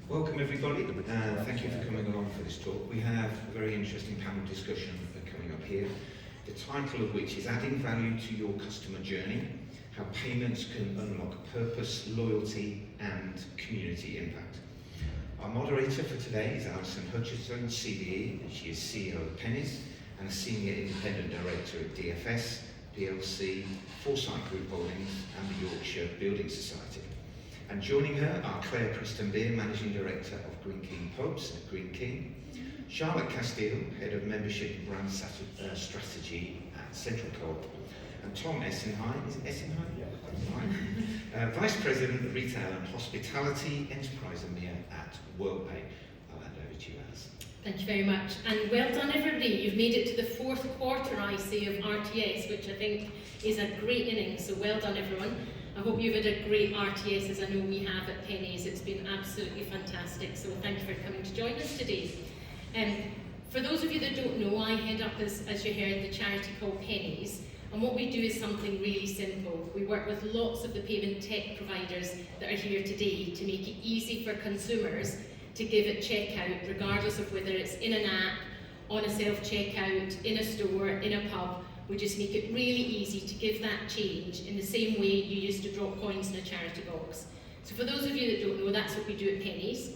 Welcome everybody, thank you for coming along for this talk. We have a very interesting panel discussion coming up here, the title of which is Adding Value to Your Customer Journey, How Payments Can Unlock Purpose, Loyalty and Community Impact. Our moderator for today is Alison Hutchinson, CBE, and she is CEO of Pennies and a Senior Independent Director at DFS, PLC, Foresight Group Holdings and the Yorkshire Building Society. And joining her are Claire Preston-Beer, Managing Director of Greene King Pubs at Greene King, Charlotte Castillo, Head of Membership and Brand Strategy at Central Co-op, and Tom Essenheim, is it Essenheim? Yeah. Right. Vice President of Retail and Hospitality Enterprise EMEA at WorldPay. I'll hand over to you, Alice. Thank you very much, and well done everybody. You've made it to the fourth quarter, I say, of RTS, which I think is a great innings, so well done everyone. I hope you've had a great RTS, as I know we have at Pennies. It's been absolutely fantastic, so thank you for coming to join us today. For those of you that don't know, I head up, as you heard, the charity called Pennies, and what we do is something really simple. We work with lots of the payment tech providers that are here today to make it easy for consumers to give at checkout, regardless of whether it's in an app, on a self-checkout, in a store, in a pub. We just make it really easy to give that change in the same way you used to drop coins in a charity box. So for those of you that don't know, that's what we do at Pennies.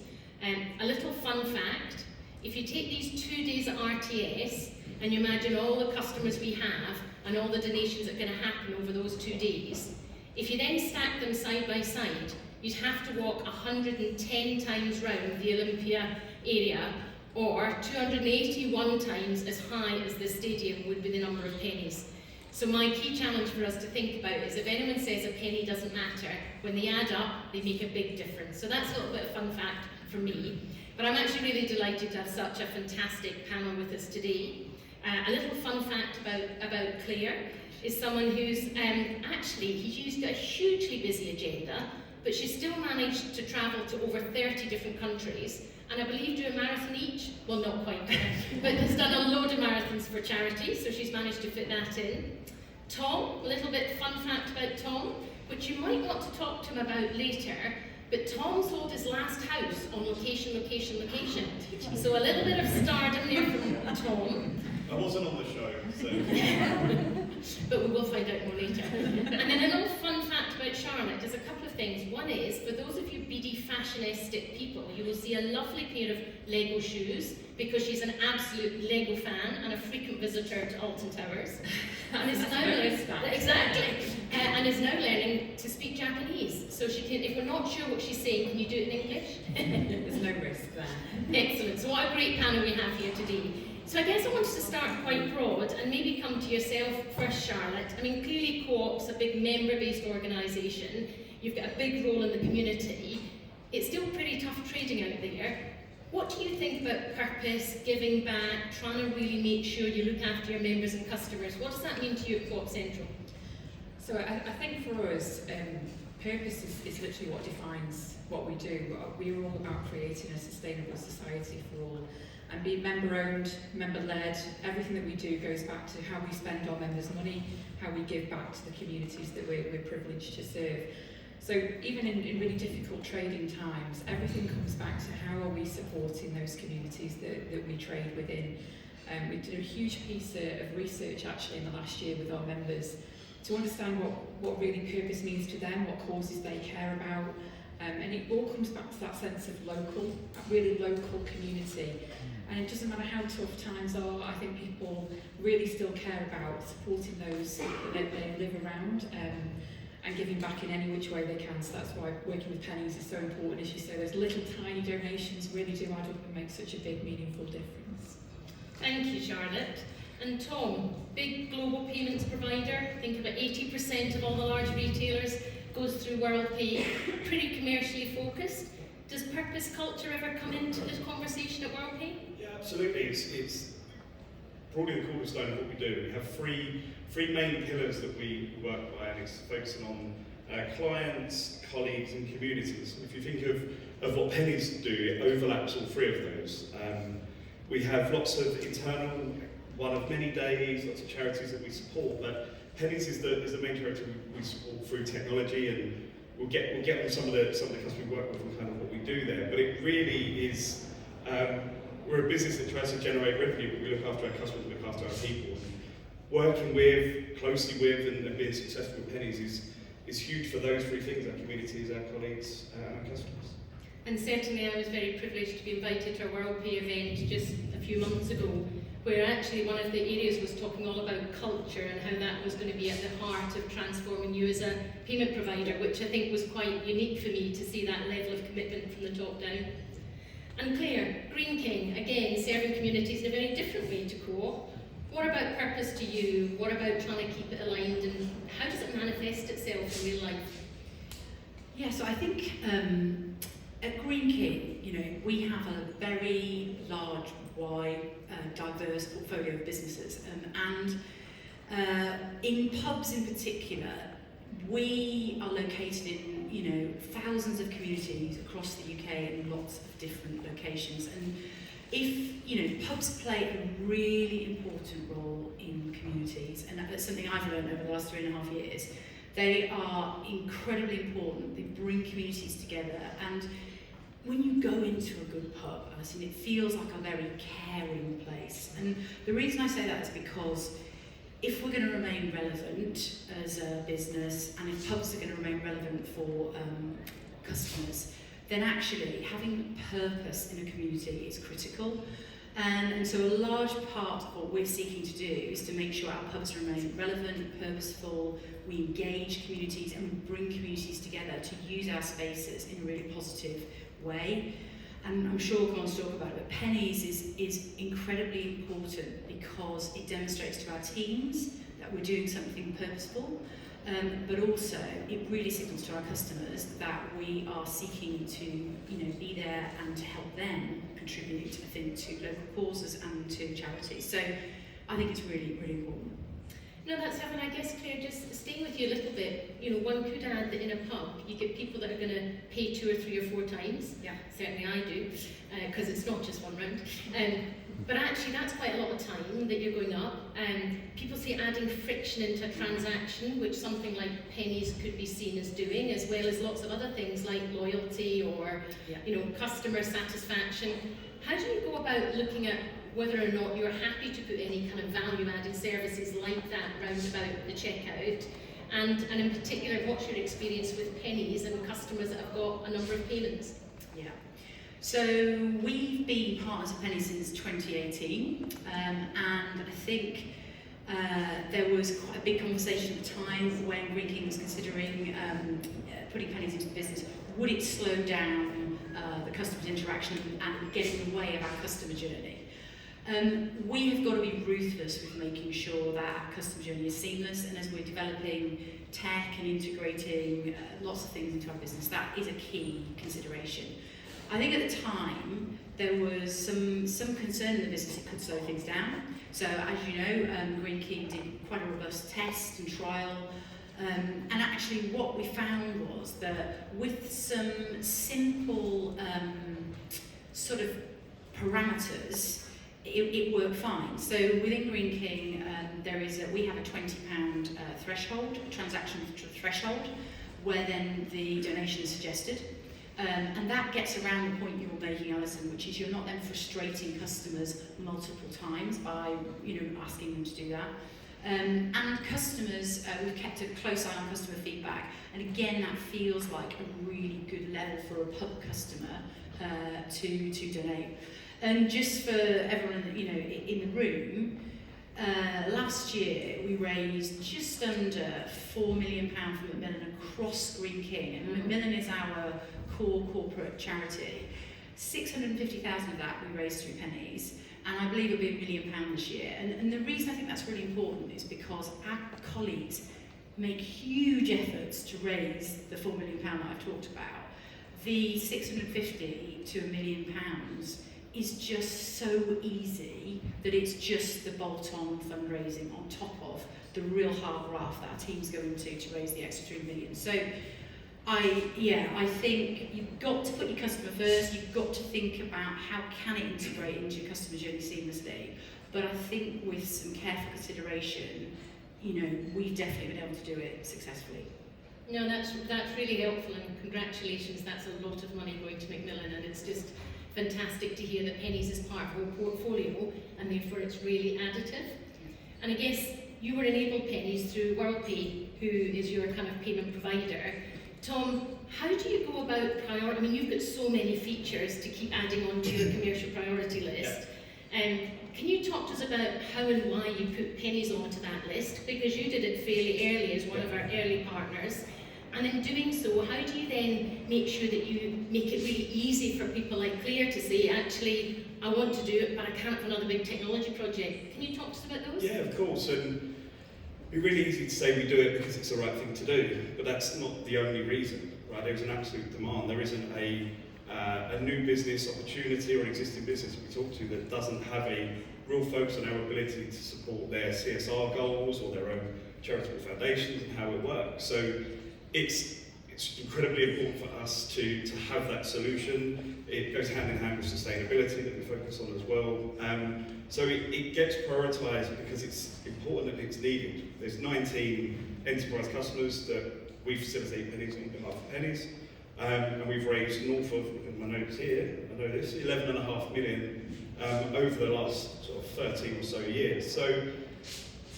A little fun fact, if you take these 2 days at RTS and you imagine all the customers we have and all the donations that are going to happen over those 2 days, if you then stack them side by side, you'd have to walk 110 times round the Olympia area, or 281 times as high as the stadium would be the number of pennies. So my key challenge for us to think about is if anyone says a penny doesn't matter, when they add up, they make a big difference. So that's a little bit of fun fact for me. But I'm actually really delighted to have such a fantastic panel with us today. A little fun fact about Claire is someone who's she's got a hugely busy agenda, but she's still managed to travel to over 30 different countries, and I believe do a marathon each, well not quite, but has done a load of marathons for charity, so she's managed to fit that in. Tom, a little bit fun fact about Tom, which you might want to talk to him about later, but Tom sold his last house on location. So a little bit of stardom there from Tom. I wasn't on the show, so... But we will find out more later. And then a little fun fact about Charlotte, there's a couple of things. One is, for those of you beady fashionistic people, you will see a lovely pair of Lego shoes, because she's an absolute Lego fan and a frequent visitor to Alton Towers. And is now and is now learning to speak Japanese. So she can, if we're not sure what she's saying, can you do it in English? There's no risk there. Excellent. So what a great panel we have here today. So I guess I wanted to start quite broad and maybe come to yourself first, Charlotte. I mean, clearly Co-op's a big member-based organisation. You've got a big role in the community. It's still pretty tough trading out there. What do you think about purpose, giving back, trying to really make sure you look after your members and customers? What does that mean to you at Co-op Central? So I think for us, purpose is literally what defines what we do. We're all about creating a sustainable society for all. And being member-owned, member-led, everything that we do goes back to how we spend our members' money, how we give back to the communities that we're privileged to serve. So even in really difficult trading times, everything comes back to how are we supporting those communities that we trade within. We did a huge piece of research actually in the last year with our members to understand what really purpose means to them, what causes they care about. And it all comes back to that sense of local, really local community. And it doesn't matter how tough times are, I think people really still care about supporting those that they live around and giving back in any which way they can. So that's why working with Pennies is so important. As you say, those little tiny donations really do add up and make such a big, meaningful difference. Thank you, Charlotte. And Tom, big global payments provider, I think about 80% of all the large retailers goes through WorldPay, pretty commercially focused. Does purpose culture ever come into this conversation at WorldPay? Yeah, absolutely. It's probably the cornerstone of what we do. We have three main pillars that we work by, and it's focusing on clients, colleagues and communities. If you think of what Pennies do, it overlaps all three of those. We have lots of internal, one of many days, lots of charities that we support, but Pennies is the main charity we support through technology, and we'll get on some of the customers we work with and kind of what we do there. But it really is, we're a business that tries to generate revenue, but we look after our customers, we look after our people. And working closely with, and being successful with Pennies is huge for those three things: our communities, our colleagues, and our customers. And certainly I was very privileged to be invited to a World Pay event just a few months ago, where actually one of the areas was talking all about culture and how that was going to be at the heart of transforming you as a payment provider, which I think was quite unique for me to see that level of commitment from the top down. And Claire, Green King, again, serving communities in a very different way to Co-op. What about purpose to you? What about trying to keep it aligned, and how does it manifest itself in real life? Yeah, so I think at Green King, we have a very large, wide, diverse portfolio of businesses, and in pubs in particular, we are located in thousands of communities across the UK in lots of different locations. And if pubs play a really important role in communities, and that's something I've learned over the last 3.5 years. They are incredibly important. They bring communities together, and when you go into a good pub, Alison, it feels like a very caring place. And the reason I say that is because if we're going to remain relevant as a business, and if pubs are going to remain relevant for customers, then actually having purpose in a community is critical. And so a large part of what we're seeking to do is to make sure our pubs remain relevant, purposeful, we engage communities, and we bring communities together to use our spaces in a really positive way. And I'm sure we'll go on to talk about it, but Pennies is incredibly important because it demonstrates to our teams that we're doing something purposeful, but also it really signals to our customers that we are seeking to be there and to help them contribute, I think, to local causes and to charities. So I think it's really, really important. No, that's having, I guess, Claire, just staying with you a little bit, one could add that in a pub, you get people that are going to pay 2 or 3 or 4 times. Yeah. Certainly I do, because it's not just one round. But actually, that's quite a lot of time that you're going up. People see adding friction into a transaction, which something like Pennies could be seen as doing, as well as lots of other things like loyalty or, customer satisfaction. How do you go about looking at whether or not you're happy to put any kind of value-added services like that round about the checkout? And in particular, what's your experience with Pennies and customers that have got a number of payments? Yeah. So we've been partners of Pennies since 2018, and I think there was quite a big conversation at the time when Green King was considering putting Pennies into business. Would it slow down the customer's interaction and get in the way of our customer journey? We have got to be ruthless with making sure that our customer journey is seamless, and as we're developing tech and integrating lots of things into our business, that is a key consideration. I think at the time there was some concern in the business it could slow things down. So as you know, Green King did quite a robust test and trial, and actually what we found was that with some simple sort of parameters, it worked fine. So within Green King, we have a £20 threshold, a transaction threshold, where then the donation is suggested. And that gets around the point you're making, Alison, which is you're not then frustrating customers multiple times by asking them to do that. And customers, we've kept a close eye on customer feedback, and again that feels like a really good level for a pub customer to donate. And just for everyone in the room, last year we raised just under £4 million from Macmillan across Green King, and Macmillan is our core corporate charity. 650,000 of that we raised through Pennies, and I believe it'll be £1 million this year. And the reason I think that's really important is because our colleagues make huge efforts to raise the £4 million that I've talked about. The 650 to £1 million is just so easy that it's just the bolt-on fundraising on top of the real hard graft that our team's going to raise the extra 3 million. So I think you've got to put your customer first, you've got to think about how can it integrate into your customer journey seamlessly. But I think with some careful consideration, we've definitely been able to do it successfully. No, that's really helpful, and congratulations. That's a lot of money going to Macmillan, and it's just fantastic to hear that Pennies is part of our portfolio, and therefore it's really additive. And I guess you were enabled, Pennies, through WorldPay, who is your kind of payment provider. Tom, how do you go about I mean, you've got so many features to keep adding onto your commercial priority list. Can you talk to us about how and why you put Pennies onto that list? Because you did it fairly early as one of our early partners. And in doing so, how do you then make sure that you make it really easy for people like Claire to say, actually, I want to do it, but I can't for another big technology project? Can you talk to us about those? Yeah, of course. And it'd be really easy to say we do it because it's the right thing to do, but that's not the only reason, right? There's an absolute demand. There isn't a new business opportunity or an existing business we talk to that doesn't have a real focus on our ability to support their CSR goals or their own charitable foundations and how it works. So it's incredibly important for us to have that solution. It goes hand in hand with sustainability that we focus on as well. So it gets prioritised because it's important and it's needed. There's 19 enterprise customers that we facilitate Pennies on behalf of Pennies. And we've raised north of, look at my notes here, I know this, 11.5 million over the last sort of 13 or so years. So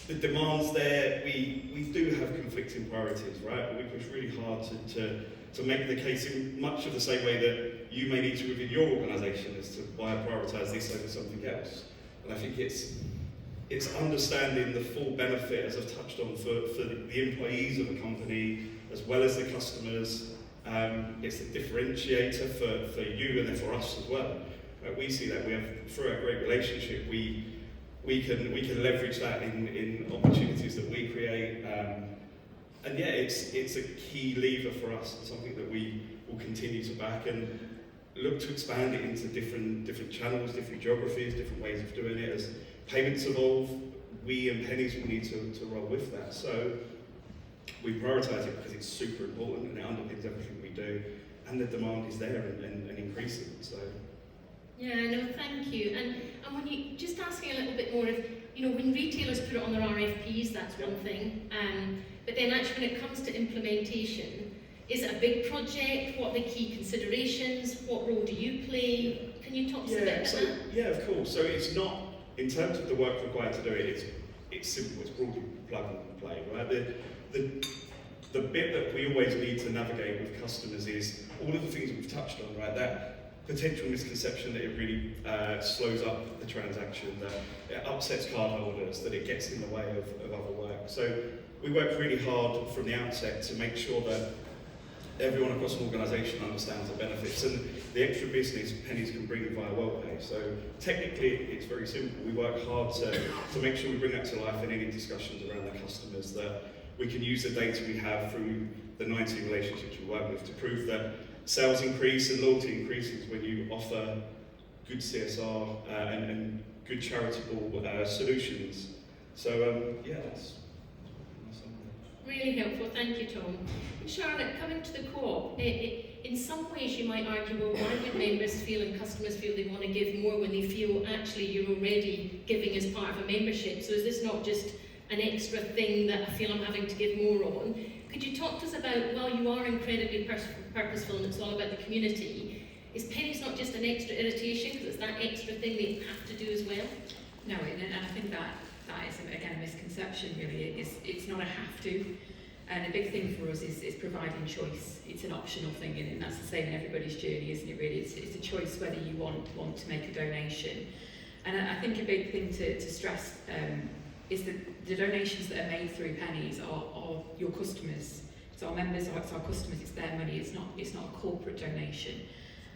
the demand's there. We do have conflicting priorities, right? But we push really hard to make the case in much of the same way that you may need to within your organisation as to why I prioritise this over something else. And I think it's understanding the full benefit, as I've touched on, for the employees of a company as well as the customers. It's a differentiator for you and then for us as well. We see that we have, through our great relationship, we can leverage that in opportunities that we create. And yeah, it's a key lever for us, and something that we will continue to back and look to expand it into different channels, different geographies, different ways of doing it. As payments evolve, we and Pennies will need to roll with that. So we prioritise it because it's super important and it underpins everything we do, and the demand is there and increasing. So yeah, no, thank you. And when you just asking a little bit more of, when retailers put it on their RFPs, that's one thing. But then actually when it comes to implementation, is it a big project? What are the key considerations? What role do you play? Can you talk to us a bit about that? Yeah, of course. So it's not, in terms of the work required to do it, it's simple, it's broadly plug and play, right? The bit that we always need to navigate with customers is all of the things that we've touched on, right? That potential misconception that it really slows up the transaction, that it upsets cardholders, that it gets in the way of other work. So we work really hard from the outset to make sure that everyone across an organisation understands the benefits and the extra business Pennies can bring via WorldPay. So technically it's very simple. We work hard to make sure we bring that to life in any discussions around the customers, that we can use the data we have through the 90 relationships we work with to prove that sales increase and loyalty increases when you offer good CSR and good charitable solutions. So yeah, that's really helpful, thank you, Tom. Charlotte, coming to the co-op, in some ways you might argue, well, why would members feel and customers feel they want to give more when they feel actually you're already giving as part of a membership? So is this not just an extra thing that I feel I'm having to give more on? Could you talk to us about, well, you are incredibly purposeful and it's all about the community, is Pennies not just an extra irritation because it's that extra thing that you have to do as well? No, and I think that is, again, a misconception, really. It's not a have to. And a big thing for us is providing choice. It's an optional thing, and that's the same in everybody's journey, isn't it, really? It's a choice whether you want to make a donation. And I think a big thing to stress is that the donations that are made through Pennies are your customers. It's our members, it's our customers, it's their money, it's not a corporate donation.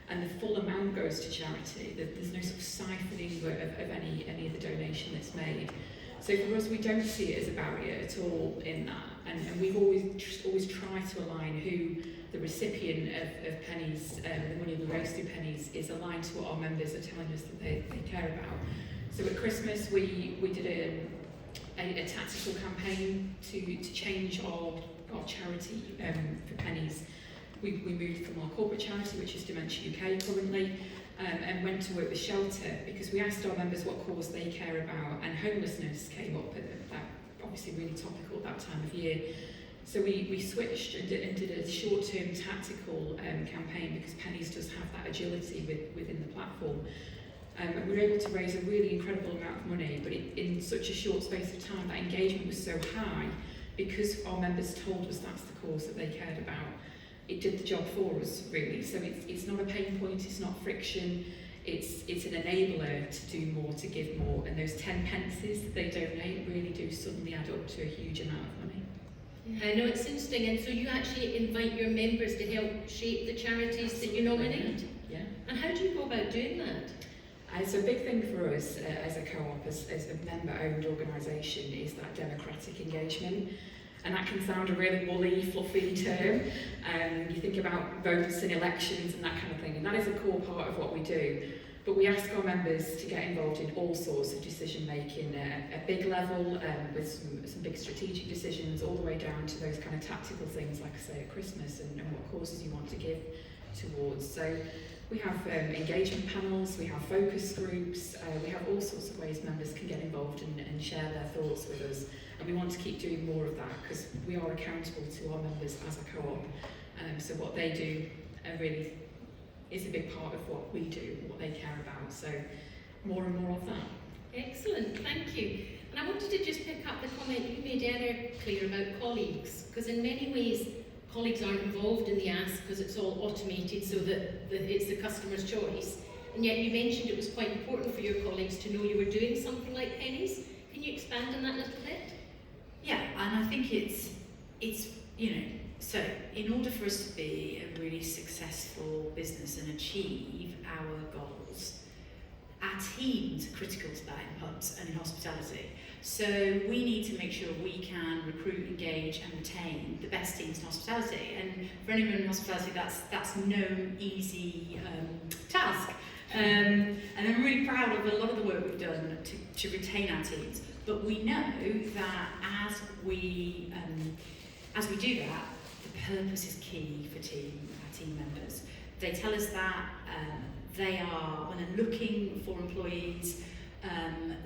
And the full amount goes to charity. There's no sort of siphoning of any of the donation that's made. So for us, we don't see it as a barrier at all in that. And we've always tried to align who the recipient of Pennies, the money we raise through Pennies, is aligned to what our members are telling us that they care about. So at Christmas, we did a tactical campaign to change our charity for Pennies. We moved from our corporate charity, which is Dementia UK currently, and went to work with Shelter because we asked our members what cause they care about, and homelessness came up, that obviously really topical at that time of year. So we switched and did a short-term tactical campaign because Pennies does have that agility within the platform. And we were able to raise a really incredible amount of money, but in such a short space of time, that engagement was so high because our members told us that's the cause that they cared about. It did the job for us, really. So it's not a pain point, it's not friction, it's an enabler to do more, to give more, and those 10 pences that they donate really do suddenly add up to a huge amount of money. I know it's interesting, and so you actually invite your members to help shape the charities that you nominate? Yeah. And how do you go about doing that? It's a big thing for us as a co-op, as a member-owned organisation, is that democratic engagement. And that can sound a really woolly, fluffy term. You think about votes and elections and that kind of thing, and that is a core part of what we do. But we ask our members to get involved in all sorts of decision making, at a big level, with some big strategic decisions, all the way down to those kind of tactical things, like I say, at Christmas, and what causes you want to give towards. So we have engagement panels, we have focus groups, we have all sorts of ways members can get involved and share their thoughts with us. And we want to keep doing more of that because we are accountable to our members as a co-op. So what they do really is a big part of what we do, what they care about. So more and more of that. Excellent, thank you. And I wanted to just pick up the comment you made earlier, Claire, about colleagues, because in many ways colleagues aren't involved in the ask because it's all automated so that it's the customer's choice. And yet you mentioned it was quite important for your colleagues to know you were doing something like Pennies. Can you expand on that a little bit? Yeah, and I think it's so in order for us to be a really successful business and achieve our goals, our teams are critical to that in pubs and in hospitality. So we need to make sure we can recruit, engage and retain the best teams in hospitality. And for anyone in hospitality, that's no easy task. And I'm really proud of a lot of the work we've done to retain our teams. But we know that as we do that, the purpose is key for our team members. They tell us that they are, when they're looking for employees,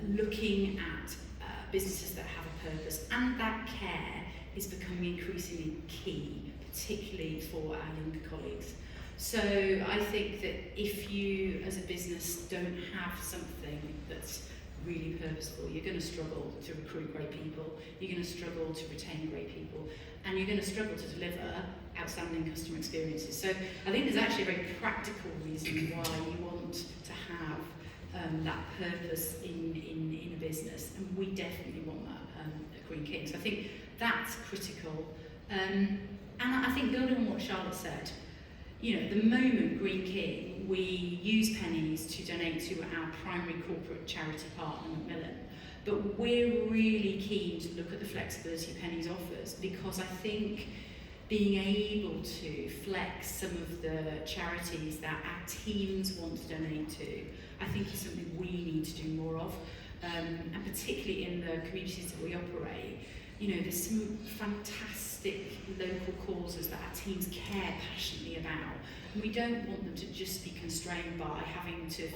looking at businesses that have a purpose, and that care is becoming increasingly key, particularly for our younger colleagues. So I think that if you, as a business, don't have something that's really purposeful, you're going to struggle to recruit great people, you're going to struggle to retain great people, and you're going to struggle to deliver outstanding customer experiences. So I think there's actually a very practical reason why you want to have that purpose in a business, and we definitely want that at Greene King. So I think that's critical. And I think building on what Charlotte said, at the moment, Greene King, we use pennies to donate to our primary corporate charity partner, Macmillan. But we're really keen to look at the flexibility pennies offers, because I think being able to flex some of the charities that our teams want to donate to, I think is something we need to do more of. And particularly in the communities that we operate, there's some fantastic local causes that our teams care passionately about. And we don't want them to just be constrained by having to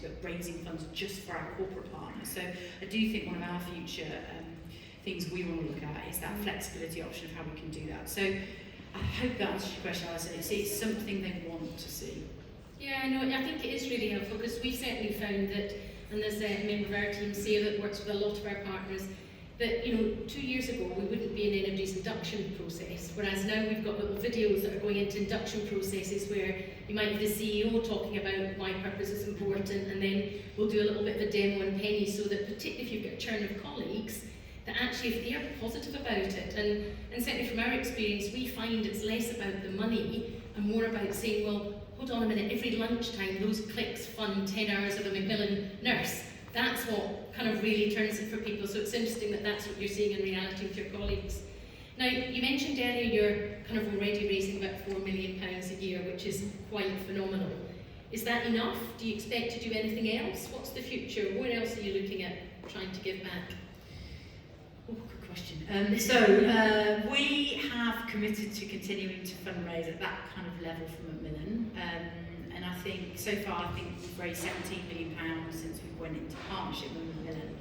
go raising funds just for our corporate partners. So I do think one of our future things we want to look at is that flexibility option of how we can do that. So I hope that answers your question, Alison. It's something they want to see. Yeah, no, I think it is really helpful, because we've certainly found that, and there's a member of our team, Sarah, that works with a lot of our partners, that 2 years ago we wouldn't be in anybody's induction process, whereas now we've got little videos that are going into induction processes where you might have the CEO talking about why purpose is important, and then we'll do a little bit of a demo on pennies, so that particularly if you've got a churn of colleagues, that actually if they're positive about it, and certainly from our experience, we find it's less about the money and more about saying, well, hold on a minute, every lunchtime those clicks fund 10 hours of a Macmillan nurse. That's what kind of really turns it for people. So it's interesting that that's what you're seeing in reality with your colleagues. Now, you mentioned earlier you're kind of already raising about £4 million a year, which is quite phenomenal. Is that enough? Do you expect to do anything else? What's the future? What else are you looking at trying to give back? Oh, good question. We have committed to continuing to fundraise at that kind of level from Macmillan. And I think, so far, we've raised £17 million since we went into partnership with Macmillan.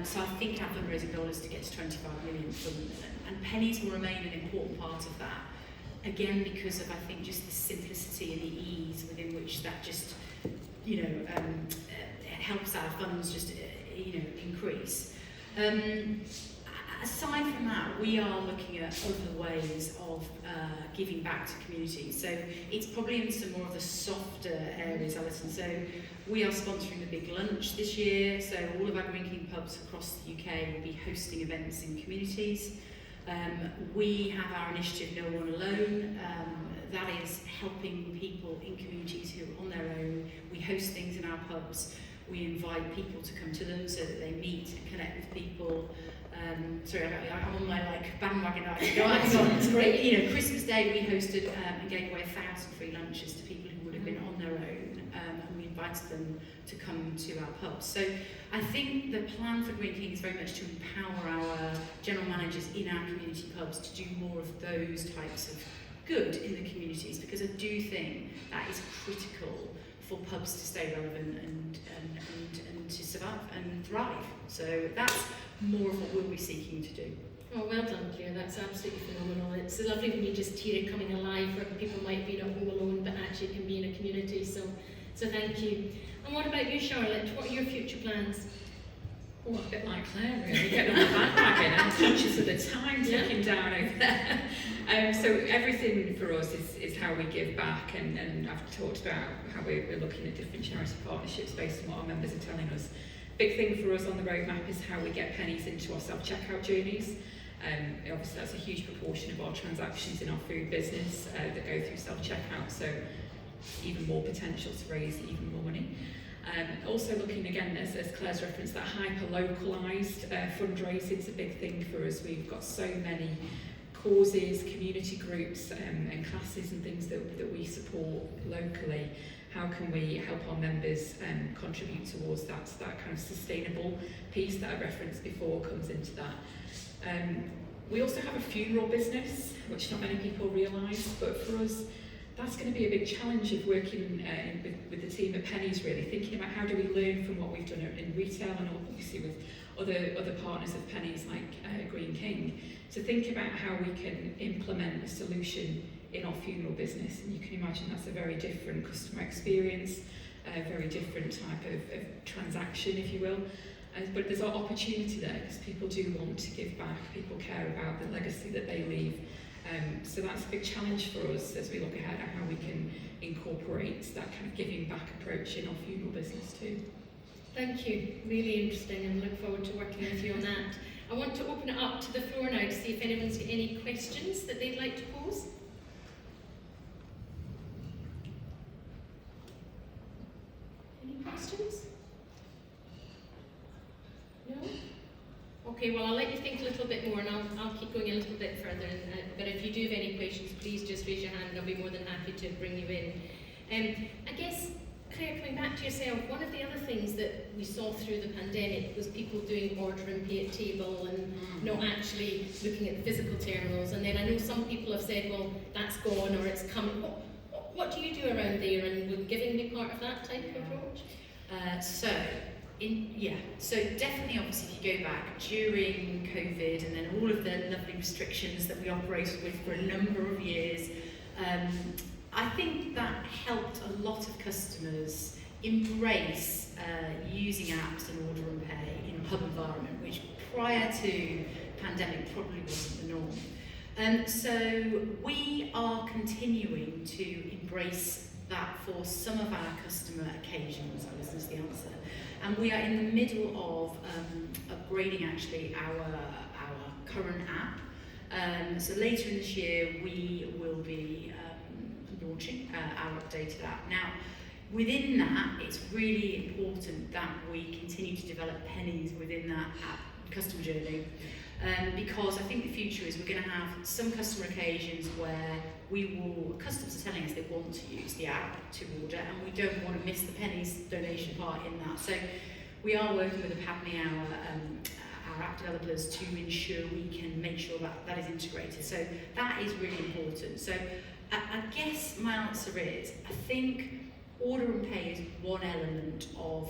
So I think our fundraising goal is to get to 25 million from them, and pennies will remain an important part of that. Again, because of, I think, just the simplicity and the ease within which that just, helps our funds just, increase. Aside from that, we are looking at other ways of giving back to communities. So it's probably in some more of the softer areas, Alison. So we are sponsoring the Big Lunch this year. So all of our Green King pubs across the UK will be hosting events in communities. We have our initiative No One Alone. That is helping people in communities who are on their own. We host things in our pubs. We invite people to come to them so that they meet and connect with people. Sorry, I'm on my bandwagon. It's great. Christmas Day we hosted and gave away 1,000 free lunches to people who would have been on their own, and we invited them to come to our pubs. So I think the plan for Green King is very much to empower our general managers in our community pubs to do more of those types of good in the communities, because I do think that is critical for pubs to stay relevant and to survive and thrive. So that's more of what we'll be seeking to do. Oh, well done, Claire. That's absolutely phenomenal. It's lovely when you just hear it coming alive, where people might be at home alone, but actually can be in a community. So thank you. And what about you, Charlotte? What are your future plans? Oh, a bit like Claire, really, getting on the bandwagon and conscious of the time ticking down over there. So everything for us is how we give back, and I've talked about how we're looking at different charity partnerships based on what our members are telling us. Big thing for us on the roadmap is how we get pennies into our self-checkout journeys. Obviously that's a huge proportion of our transactions in our food business that go through self-checkout, so even more potential to raise even more money. Also looking again, as Claire's referenced, that hyper-localised fundraising is a big thing for us. We've got so many causes, community groups and classes and things that we support locally. How can we help our members contribute towards that? So that kind of sustainable piece that I referenced before comes into that. We also have a funeral business, which not many people realise, but for us, that's going to be a big challenge of working with the team at Pennies, really, thinking about how do we learn from what we've done in retail and obviously with other partners of Pennies like Green King, to think about how we can implement a solution in our funeral business. And you can imagine that's a very different customer experience, a very different type of transaction, if you will. But there's an opportunity there because people do want to give back, people care about the legacy that they leave. So that's a big challenge for us as we look ahead at how we can incorporate that kind of giving back approach in our funeral business too. Thank you. Really interesting, and look forward to working with you on that. I want to open it up to the floor now to see if anyone's got any questions that they'd like to pose. Any questions? No? Okay, well, I'll let you think a little bit more, and I'll keep going a little bit further. But if you do have any questions, please just raise your hand, and I'll be more than happy to bring you in. I guess, Claire, coming back to yourself, one of the other things that we saw through the pandemic was people doing order and pay at table and not actually looking at the physical terminals. And then I know some people have said, well, that's gone or it's coming. What do you do around there, and would giving be part of that type of approach? So definitely, obviously, if you go back during COVID and then all of the lovely restrictions that we operated with for a number of years, I think that helped a lot of customers embrace using apps and order and pay in a pub environment, which prior to pandemic probably wasn't the norm. So we are continuing to embrace that for some of our customer occasions, I guess is the answer. And we are in the middle of upgrading actually our current app. So later in this year we will be launching our updated app. Now, within that, it's really important that we continue to develop pennies within that app customer journey. Because I think the future is we're going to have some customer occasions where customers are telling us they want to use the app to order, and we don't want to miss the pennies donation part in that. So we are working with Apapney, our app developers, to ensure we can make sure that is integrated. So that is really important. So I guess my answer is, I think order and pay is one element of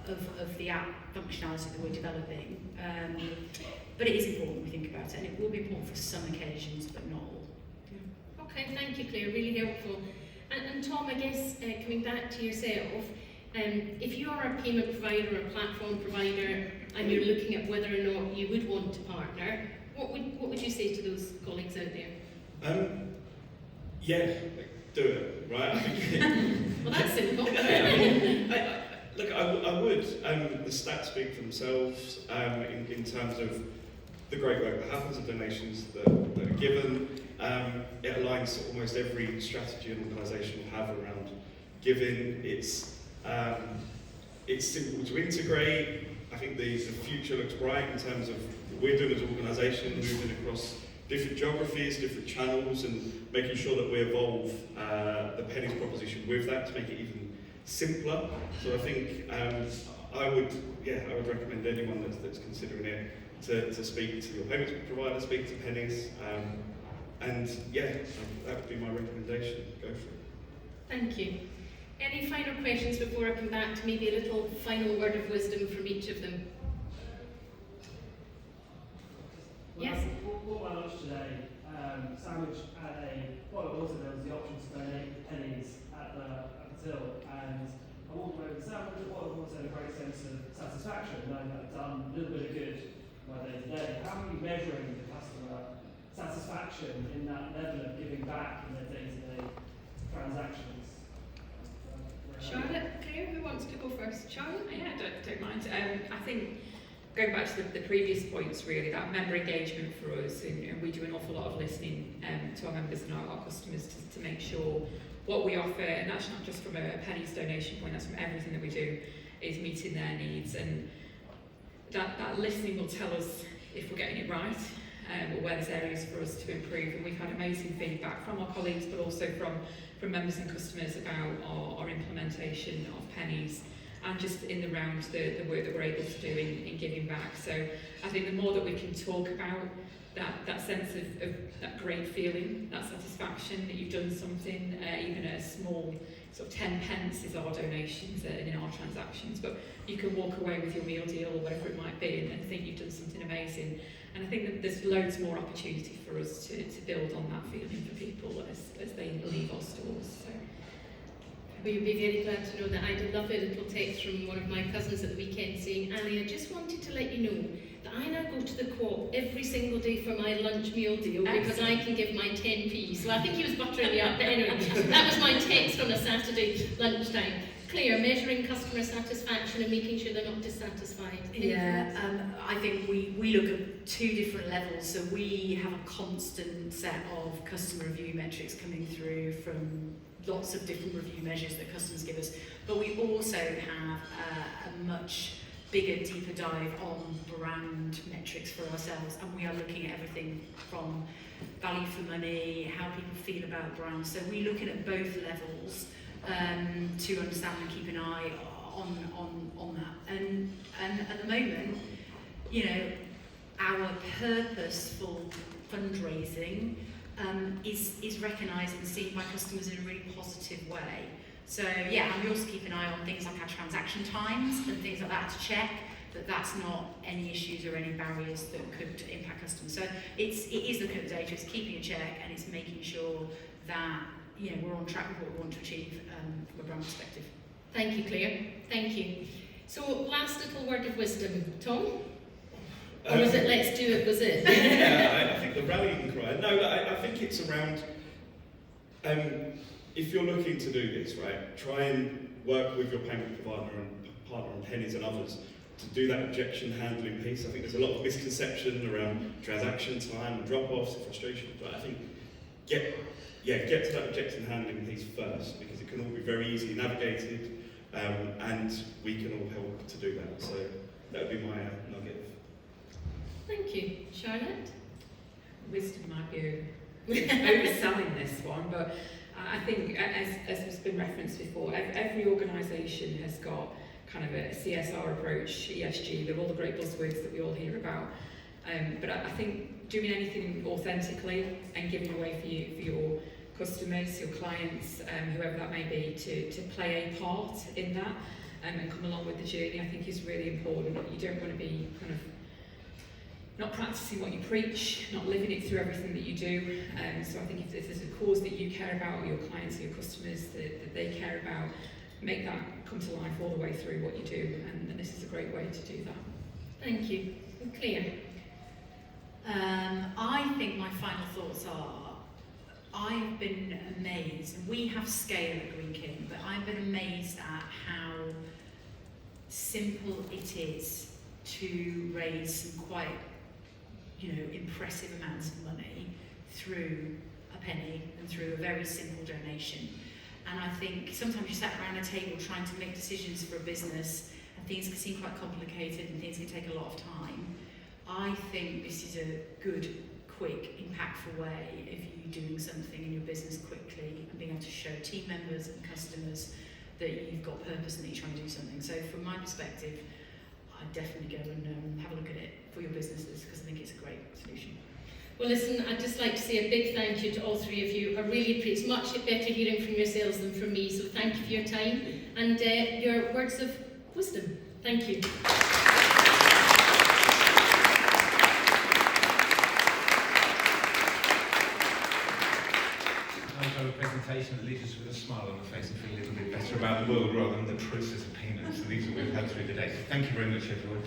of the app functionality that we're developing. But it is important we think about it, and it will be important for some occasions, but not all. Okay, thank you, Claire. Really helpful. And Tom, I guess coming back to yourself, if you are a payment provider or a platform provider and you're looking at whether or not you would want to partner, what would you say to those colleagues out there? Yeah, do it, right? I think Well, that's simple. look, I would. The stats speak for themselves in terms of the great work that happens, the donations that are given. It aligns to almost every strategy an organisation will have around giving. It's simple to integrate. I think the future looks bright in terms of what we're doing as an organisation, moving across different geographies, different channels, and making sure that we evolve the Pennies proposition with that to make it even simpler. So I think I would recommend anyone that's considering it to speak to your payments provider, speak to Pennies, and that would be my recommendation. Go for it. Thank you. Any final questions before I come back to maybe a little final word of wisdom from each of them? Yes? Bought my lunch today, sandwich at also there was the option to donate pennies at the till, and I walked away with the sandwich, and also had a great sense of satisfaction, knowing that I've done a little bit of good my day to day. How are you measuring the customer satisfaction in that level of giving back in their day-to-day transactions? Charlotte, Claire, who wants to go first? Charlotte? Yeah, don't mind. I think going back to the previous points, really, that member engagement for us, and we do an awful lot of listening to our members and our customers to make sure what we offer, and that's not just from a Pennies donation point, that's from everything that we do, is meeting their needs. And that listening will tell us if we're getting it right, or where there's areas for us to improve. And we've had amazing feedback from our colleagues, but also from members and customers about our implementation of Pennies, and just in the round the work that we're able to do in giving back. So I think the more that we can talk about that sense of that great feeling, that satisfaction that you've done something, even a small sort of 10 pence is our donations in our transactions, but you can walk away with your meal deal or whatever it might be and think you've done something amazing. And I think that there's loads more opportunity for us to build on that feeling for people as they leave our stores. So. Well, you'll be very glad to know that I had a lovely little text from one of my cousins at the weekend saying, Ali, I just wanted to let you know that I now go to the Co-op every single day for my lunch meal deal because I can give my 10p. So I think he was buttering me up, but anyway, that was my text on a Saturday lunchtime. Claire, measuring customer satisfaction and making sure they're not dissatisfied. I think we look at two different levels. So we have a constant set of customer review metrics coming through from lots of different review measures that customers give us, but we also have a much bigger, deeper dive on brand metrics for ourselves, and we are looking at everything from value for money, how people feel about brands. So we're looking at both levels to understand and keep an eye on that. And at the moment, you know, our purposeful fundraising is recognised and seen by customers in a really positive way. So yeah, and we also keep an eye on things like our transaction times and things like that to check that that's not any issues or any barriers that could impact customers. So it is looking at the data, it's keeping a check, and it's making sure that, you know, we're on track with what we want to achieve from a brand perspective. Thank you, Claire. Thank you. So last little word of wisdom, Tom? Or was it let's do it, was it? Yeah, I think the rallying cry. No, I think it's around, if you're looking to do this, right, try and work with your payment provider and partner on Pennies and others to do that objection handling piece. I think there's a lot of misconception around transaction time and drop-offs and frustration, but I think get to that objection handling piece first, because it can all be very easily navigated, and we can all help to do that. So that would be my nugget. Thank you. Charlotte? Wisdom might be overselling this one, but I think, as has been referenced before, every organisation has got kind of a CSR approach, ESG, they're all the great buzzwords that we all hear about. But I think doing anything authentically and giving away for your customers, your clients, whoever that may be, to play a part in that and come along with the journey, I think is really important. You don't want to be kind of not practicing what you preach, not living it through everything that you do. So I think if there's a cause that you care about, or your clients or your customers that they care about, make that come to life all the way through what you do, and this is a great way to do that. Thank you. Claire? I think my final thoughts are, I've been amazed, and we have scale at Greene King, but I've been amazed at how simple it is to raise some quite, impressive amounts of money through a penny and through a very simple donation. And I think sometimes you sat around a table trying to make decisions for a business, and things can seem quite complicated and things can take a lot of time. I think this is a good, quick, impactful way of you doing something in your business quickly and being able to show team members and customers that you've got purpose and that you're trying to do something. So from my perspective, I'd definitely go and have a look at it for your businesses, because I think it's a great solution. Well, listen, I'd just like to say a big thank you to all three of you. I really appreciate it's much better hearing from yourselves than from me, so thank you for your time and your words of wisdom. Thank you. A presentation that leaves us with a smile on the face and feel a little bit better about the world rather than the process of payments and things that we've had through the day. So thank you very much, everyone.